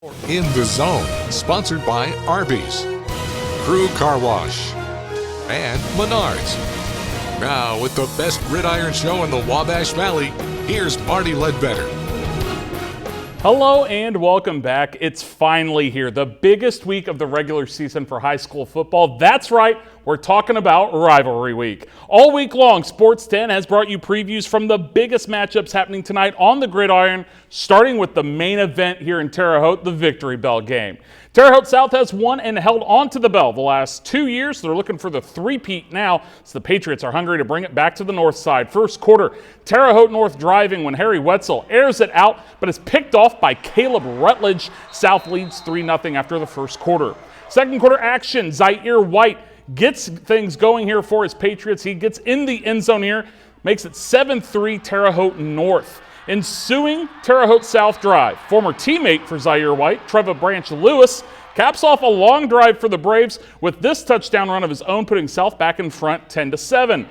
In the Zone, sponsored by Arby's, Crew Car Wash, and Menards. Now, with the best gridiron show in the Wabash Valley, here's Marty Ledbetter. Hello and welcome back. It's finally here, the biggest week of the regular season for high school football. That's right, we're talking about Rivalry Week. All week long, Sports 10 has brought you previews from the biggest matchups happening tonight on the gridiron, starting with the main event here in Terre Haute, the Victory Bell game. Terre Haute South has won and held on to the bell the last 2 years. They're looking for the three-peat now, so the Patriots are hungry to bring it back to the north side. First quarter, Terre Haute North driving when Harry Wetzel airs it out, but is picked off by Caleb Rutledge. South leads 3-0 after the first quarter. Second quarter action, Zaire White gets things going here for his Patriots. He gets in the end zone here, makes it 7-3 Terre Haute North. Ensuing Terre Haute South drive, former teammate for Zaire White, Trevor Branch Lewis, caps off a long drive for the Braves with this touchdown run of his own, putting South back in front 10-7.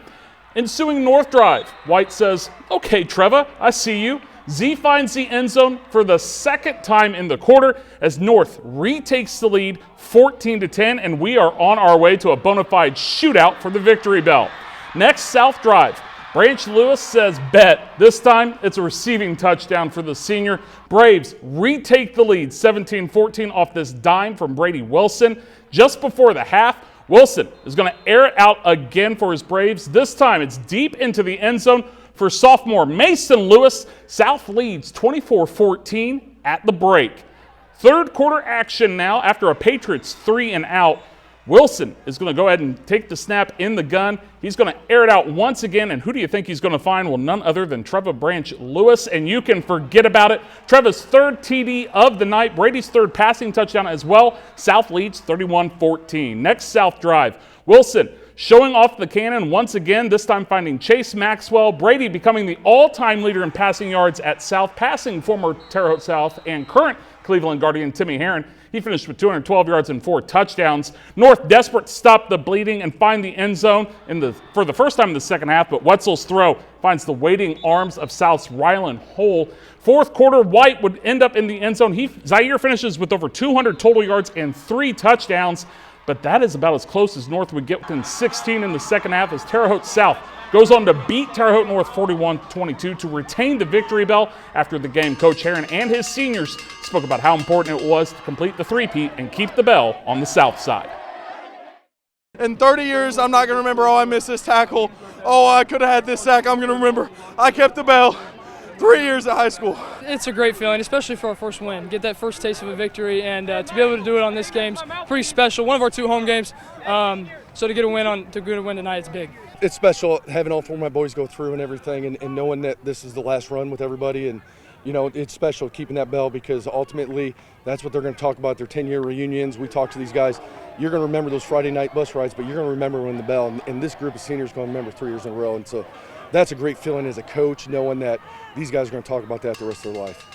Ensuing North drive, White says, "Okay, Trevor, I see you." Z finds the end zone for the second time in the quarter as North retakes the lead 14-10, and we are on our way to a bona fide shootout for the Victory Bell. Next, South drive. Branch Lewis says bet. This time, it's a receiving touchdown for the senior. Braves retake the lead 17-14 off this dime from Brady Wilson. Just before the half, Wilson is going to air it out again for his Braves. This time, it's deep into the end zone for sophomore Mason Lewis. South leads 24-14 at the break. Third quarter action now after a Patriots 3-and-out. Wilson is going to go ahead and take the snap in the gun. He's going to air it out once again, and who do you think he's going to find? Well, none other than Trevor Branch Lewis, and you can forget about it. Trevor's third TD of the night, Brady's third passing touchdown as well. South leads 31-14. Next South drive, Wilson showing off the cannon once again, this time finding Chase Maxwell. Brady becoming the all-time leader in passing yards at South, passing former Terre Haute South and current Cleveland Guardian Timmy Herron. He finished with 212 yards and 4 touchdowns. North desperate to stop the bleeding and find the end zone for the first time in the second half, but Wetzel's throw finds the waiting arms of South's Ryland Hole. Fourth quarter, White would end up in the end zone. Zaire finishes with over 200 total yards and 3 touchdowns, but that is about as close as North would get within 16 in the second half as Terre Haute South goes on to beat Terre Haute North 41-22 to retain the Victory Bell. After the game, Coach Herron and his seniors spoke about how important it was to complete the three-peat and keep the bell on the south side. In 30 years, I'm not going to remember, oh, I missed this tackle. Oh, I could have had this sack. I'm going to remember, I kept the bell. 3 years at high school. It's a great feeling, especially for our first win. Get that first taste of a victory, and to be able to do it on this game's pretty special. One of our 2 home games, so to get a win tonight, it's big. It's special having all 4 of my boys go through and everything, and knowing that this is the last run with everybody. And you know, it's special keeping that bell because ultimately that's what they're going to talk about, their 10-year reunions. We talk to these guys. You're going to remember those Friday night bus rides, but you're going to remember when the bell. And this group of seniors is going to remember 3 years in a row. And so that's a great feeling as a coach, knowing that these guys are going to talk about that the rest of their life.